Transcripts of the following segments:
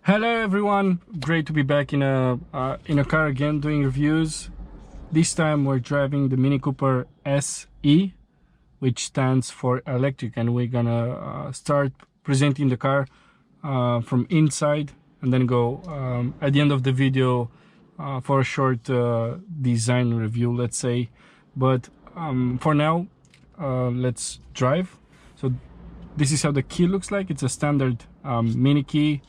Hello everyone, great to be back in a car again doing reviews. This time we're driving the Mini Cooper SE, which stands for electric, and we're gonna start presenting the car from inside and then go at the end of the video for a short design review, let's say. But for now, let's drive. So this is how the key looks like. It's a standard mini key.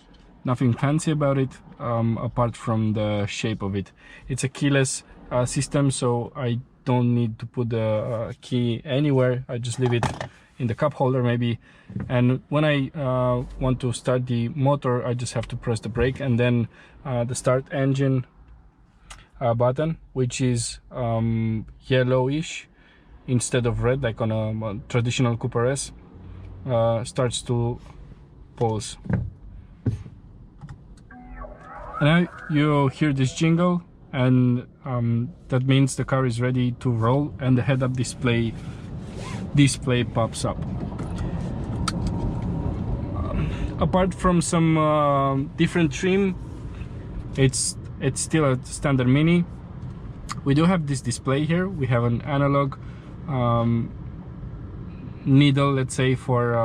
Nothing fancy about it, apart from the shape of it. It's a keyless system, so I don't need to put the key anywhere. I just leave it in the cup holder maybe. And when I want to start the motor, I just have to press the brake and then the start engine button, which is yellowish instead of red like on a traditional Cooper S, starts to pulse. And now you hear this jingle, and that means the car is ready to roll, and the head-up display pops up. Apart from some different trim, it's still a standard Mini. We do have this display here. We have an analog needle, let's say, for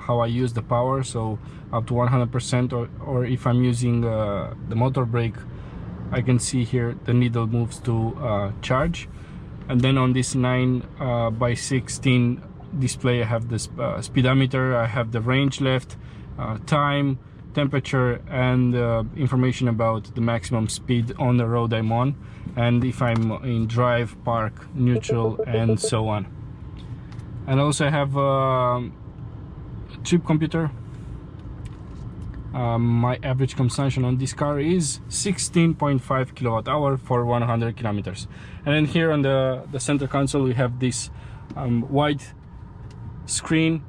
how I use the power, so up to 100%, or if I'm using the motor brake, I can see here the needle moves to charge. And then on this 9x16 display, I have the speedometer, I have the range left, time, temperature, and information about the maximum speed on the road I'm on, and if I'm in drive, park, neutral, and so on. And also I have a trip computer. My average consumption on this car is 16.5 kilowatt hour for 100 kilometers. And then here on the center console we have this wide screen,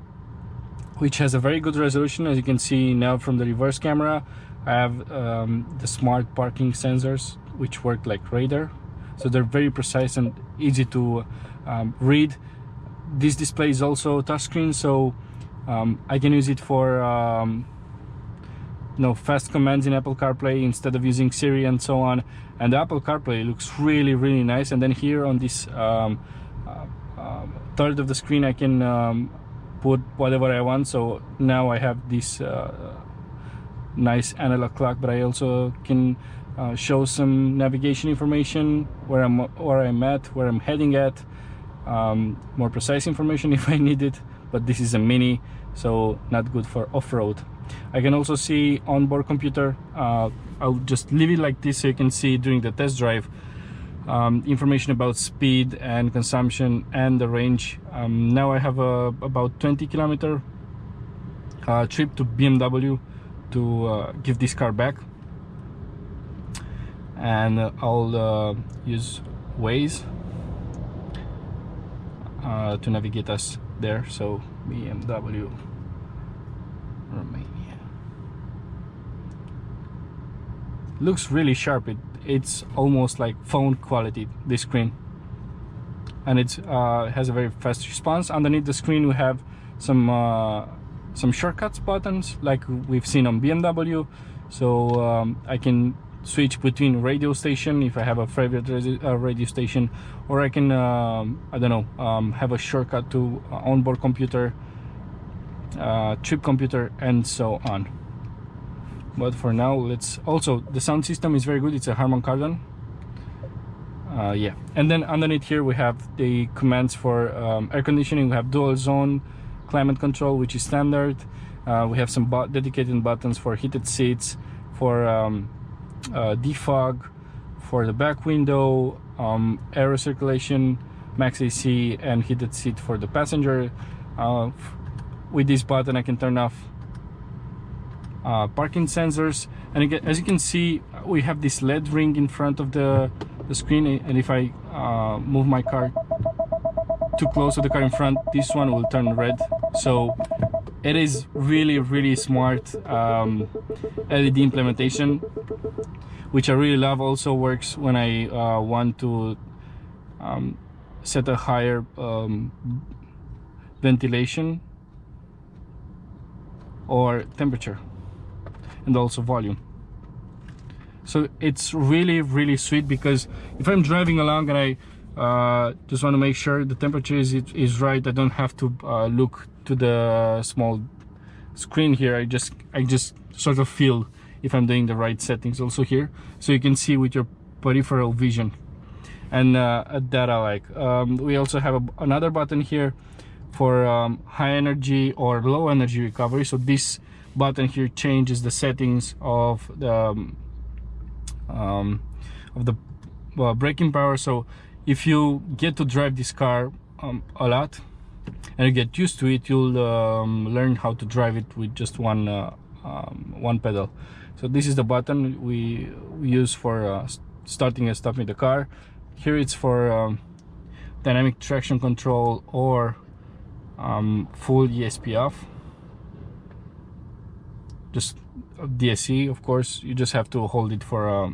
which has a very good resolution, as you can see now from the reverse camera. I have the smart parking sensors, which work like radar, so they're very precise and easy to read. This display is also touchscreen, so I can use it for fast commands in Apple CarPlay instead of using Siri and so on. And the Apple CarPlay looks really nice. And then here on this third of the screen, I can put whatever I want. So now I have this nice analog clock, but I also can show some navigation information, where I'm at, where I'm heading at. More precise information if I need it, but this is a Mini, so not good for off-road. I can also see onboard computer. I'll just leave it like this so you can see during the test drive information about speed and consumption and the range. Now I have about 20 kilometer trip to BMW to give this car back, and I'll use Waze to navigate us there. So BMW Romania looks really sharp. It's almost like phone quality, this screen, and it has a very fast response. Underneath the screen we have some shortcuts buttons like we've seen on BMW, so I can switch between radio station if I have a favorite radio station, or I can I don't know, have a shortcut to onboard computer, trip computer, and so on. But for now, let's also, the sound system is very good. It's a Harman Kardon. Yeah, and then underneath here we have the commands for air conditioning. We have dual zone climate control, which is standard. We have some dedicated buttons for heated seats, for defog, for the back window, air circulation, max AC, and heated seat for the passenger. With this button I can turn off parking sensors, and again, as you can see, we have this LED ring in front of the screen, and if I move my car too close to the car in front, this one will turn red. So it is really smart LED implementation, which I really love. Also works when I want to set a higher ventilation or temperature. and also volume. So it's really sweet, because if I'm driving along and I just want to make sure the temperature is right, I don't have to look to the small screen here. I just sort of feel if I'm doing the right settings also here, so you can see with your peripheral vision, and that I like. We also have another button here for high energy or low energy recovery. So this button here changes the settings of the braking power. So if you get to drive this car a lot and you get used to it, you'll learn how to drive it with just one pedal. So this is the button we use for starting and stopping the car. Here it's for dynamic traction control or full ESP off. Just DSC, of course, you just have to hold it for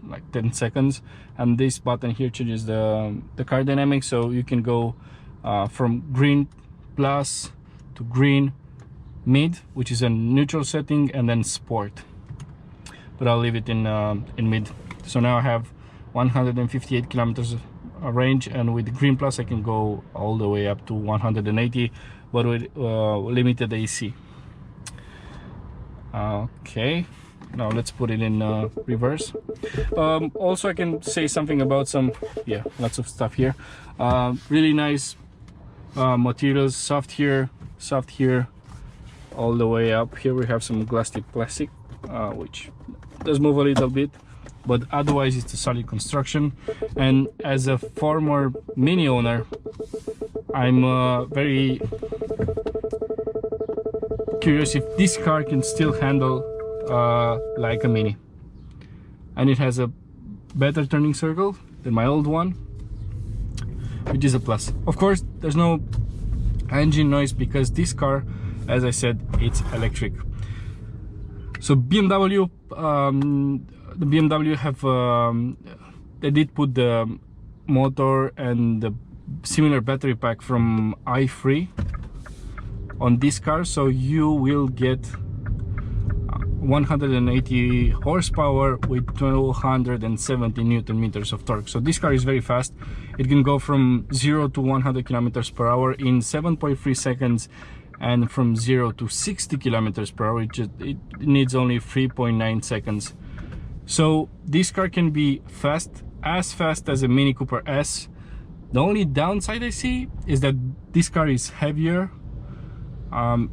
like 10 seconds. And this button here changes the car dynamics, so you can go from green plus to green mid, which is a neutral setting, and then sport, but I'll leave it in mid. So now I have 158 kilometers range, and with green plus I can go all the way up to 180, but with limited AC. Okay, now let's put it in reverse. Also I can say something about lots of stuff here. Really nice materials, soft here, all the way up. Here we have some glass tip plastic, which does move a little bit, but otherwise it's a solid construction. And as a former Mini owner, I'm very curious if this car can still handle like a Mini. And it has a better turning circle than my old one, which is a plus. Of course, there's no engine noise because this car, as I said, it's electric. So BMW, the BMW have they did put the motor and the similar battery pack from i3 on this car, so you will get 180 horsepower with 270 newton meters of torque. So this car is very fast. It can go from 0 to 100 kilometers per hour in 7.3 seconds, and from 0 to 60 kilometers per hour it needs only 3.9 seconds. So this car can be fast as a Mini Cooper S. The only downside I see is that this car is heavier.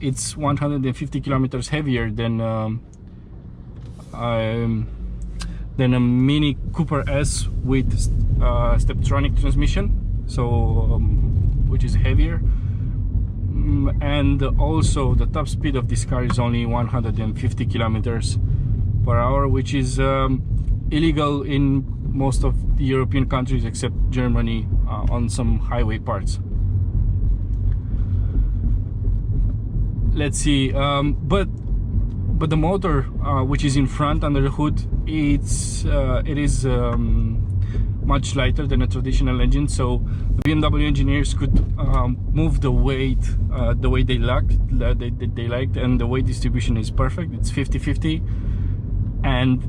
It's 150 kilometers heavier than a Mini Cooper S with Steptronic transmission, so which is heavier. And also the top speed of this car is only 150 kilometers per hour, which is illegal in most of the European countries except Germany on some highway parts. Let's see, but the motor which is in front under the hood, it is much lighter than a traditional engine, so the BMW engineers could move the weight the way they liked, and the weight distribution is perfect. It's 50-50, and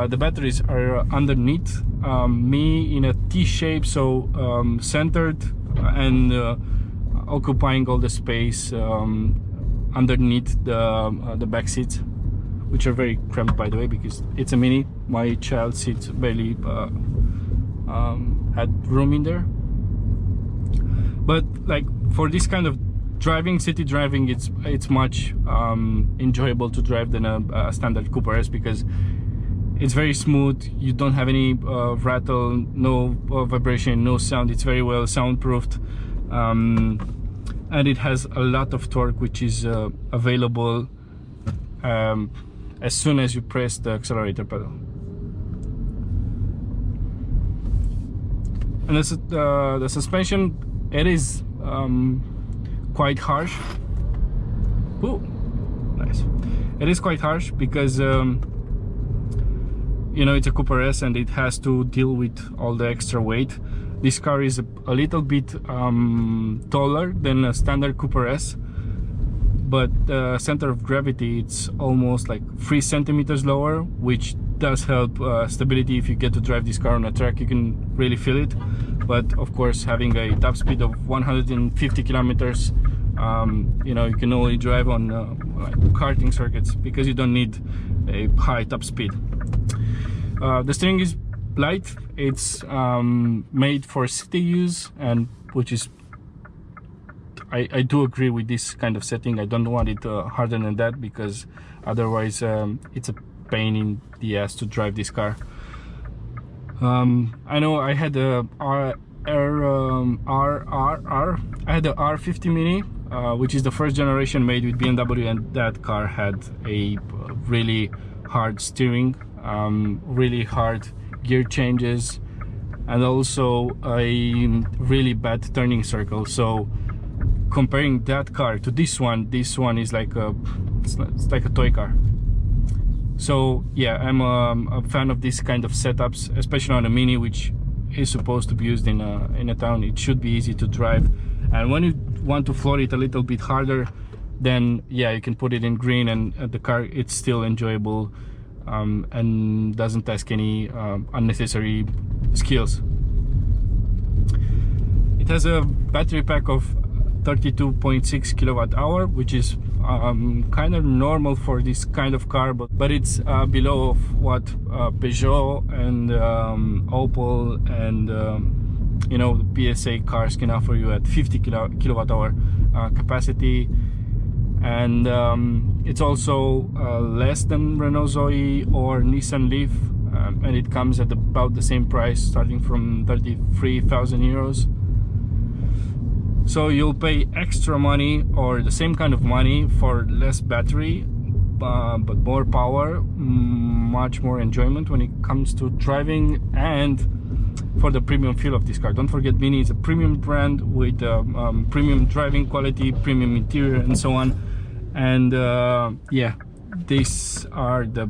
the batteries are underneath me in a T shape, so centered and occupying all the space underneath the back seats, which are very cramped, by the way, because it's a Mini. My child seats barely had room in there. But like for this kind of driving, city driving, it's much enjoyable to drive than a standard Cooper S, because it's very smooth. You don't have any rattle, no vibration, no sound. It's very well soundproofed, and it has a lot of torque, which is available as soon as you press the accelerator pedal. And the suspension, it is quite harsh. Ooh, nice. It is quite harsh because you know, it's a Cooper S and it has to deal with all the extra weight. This car is a little bit taller than a standard Cooper S, but the center of gravity, it's almost like 3 centimeters lower, which does help stability. If you get to drive this car on a track, you can really feel it. But of course, having a top speed of 150 kilometers, you know, you can only drive on like karting circuits, because you don't need a high top speed. The steering is light. It's made for city use, and which is, I do agree with this kind of setting. I don't want it harder than that, because otherwise it's a pain in the ass to drive this car. I know I had the R50 Mini, which is the first generation made with BMW, and that car had a really hard steering, really hard gear changes, and also a really bad turning circle. So comparing that car to this one is like it's like a toy car. So yeah, I'm a fan of this kind of setups, especially on a Mini, which is supposed to be used in a town. It should be easy to drive, and when you want to floor it a little bit harder, then yeah, you can put it in green, and the car, it's still enjoyable, and doesn't ask any unnecessary skills. It has a battery pack of 32.6 kilowatt hour, which is kind of normal for this kind of car, but it's below of what Peugeot and Opel and you know, the PSA cars can offer you at 50 kilowatt hour capacity. And it's also less than Renault Zoe or Nissan Leaf, and it comes at about the same price, starting from 33,000 euros. So you'll pay extra money, or the same kind of money, for less battery, but more power, much more enjoyment when it comes to driving, and for the premium feel of this car. Don't forget, Mini is a premium brand with premium driving quality, premium interior, and so on. And yeah, these are the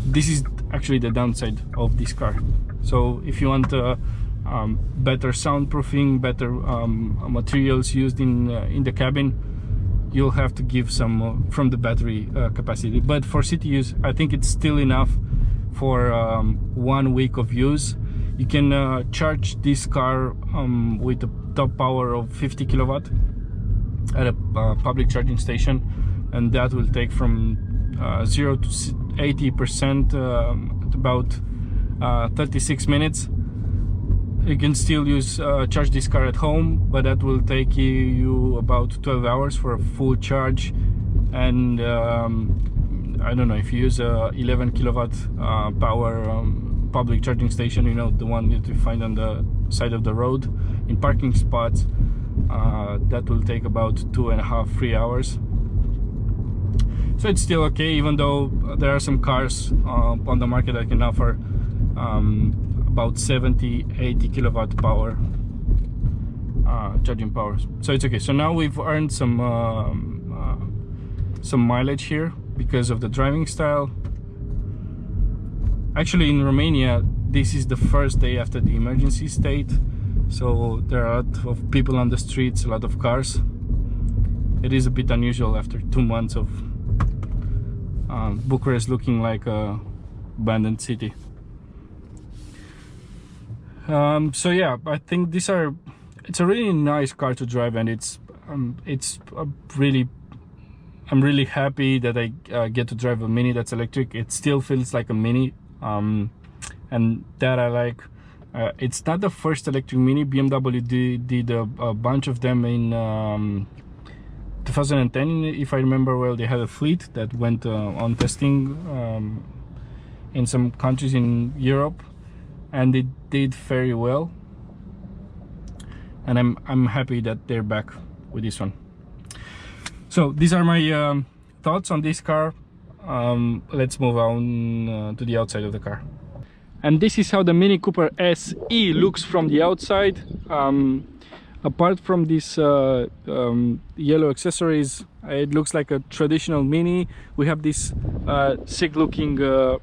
this is actually the downside of this car. So if you want better soundproofing, better materials used in the cabin, you'll have to give some from the battery capacity. But for city use, I think it's still enough for 1 week of use. You can charge this car with a top power of 50 kilowatt at a public charging station, and that will take from 0 to 80% at about 36 minutes. You can still use charge this car at home, but that will take you about 12 hours for a full charge. And I don't know, if you use a 11 kilowatt power public charging station, you know, the one that you find on the side of the road in parking spots, that will take about 2.5–3 hours. So it's still okay, even though there are some cars on the market that can offer about 70–80 kilowatt power charging power. So it's okay. So now we've earned some mileage here because of the driving style. Actually, in Romania, this is the first day after the emergency state, so there are a lot of people on the streets, a lot of cars. It is a bit unusual after 2 months of Bucharest looking like a abandoned city. So yeah, I think it's a really nice car to drive, and I'm really happy that I get to drive a Mini that's electric. It still feels like a Mini, and that I like. It's not the first electric Mini. BMW did a bunch of them in 2010, if I remember well. They had a fleet that went on testing in some countries in Europe, and it did very well. And I'm happy that they're back with this one. So these are my thoughts on this car. Let's move on to the outside of the car. And this is how the Mini Cooper SE looks from the outside. Apart from these yellow accessories, it looks like a traditional Mini. We have these sick looking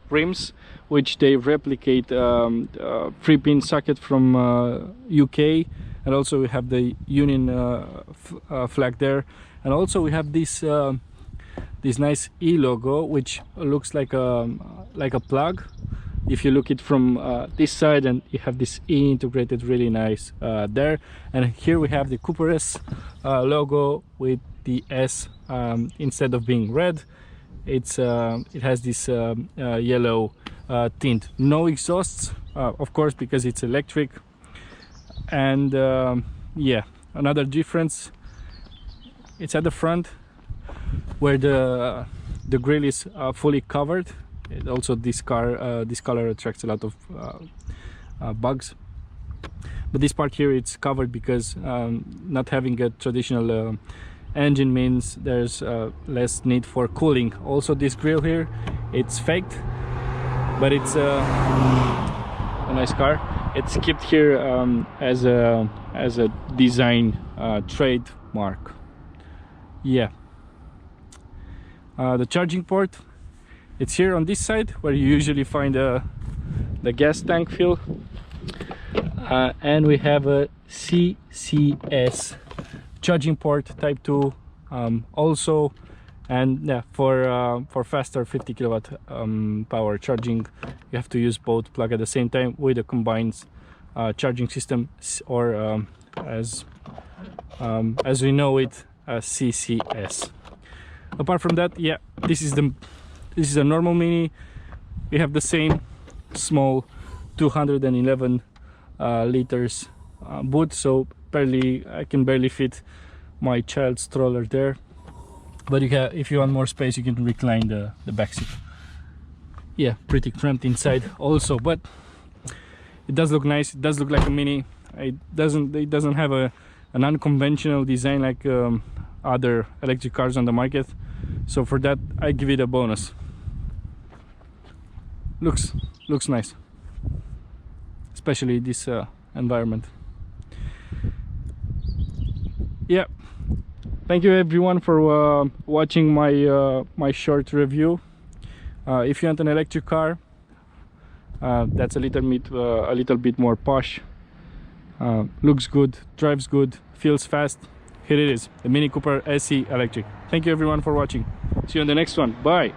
rims, which they replicate 3-pin socket from UK, and also we have the Union flag there. And also we have this this nice E logo, which looks like a plug. If you look it from this side, and you have this E integrated really nice there. And here we have the Cooper S logo with the S, instead of being red, it has this yellow tint. No exhausts, of course, because it's electric. And yeah, another difference, it's at the front where the grill is fully covered. Also, this color attracts a lot of bugs, but this part here, it's covered because not having a traditional engine means there's less need for cooling. Also, this grill here, it's faked, but it's a nice car. It's kept here as a design trademark. Yeah. The charging port, it's here on this side where you usually find the gas tank fill, and we have a CCS charging port type 2 also. And yeah, for faster 50 kilowatt power charging, you have to use both plug at the same time with a combined charging system, or as we know it, CCS. Apart from that, yeah, this is a normal Mini. We have the same small 211 liters boot, so I can barely fit my child's stroller there. But if you want more space, you can recline the back seat. Yeah, pretty cramped inside also, but it does look nice. It does look like a Mini. It doesn't have an unconventional design like other electric cars on the market, so for that I give it a bonus. Looks nice, especially this environment. Yeah, thank you everyone for watching my short review. If you want an electric car that's a little bit more posh, looks good, drives good, feels fast, here it is, the Mini Cooper SE electric. Thank you everyone for watching. See you on the next one. Bye.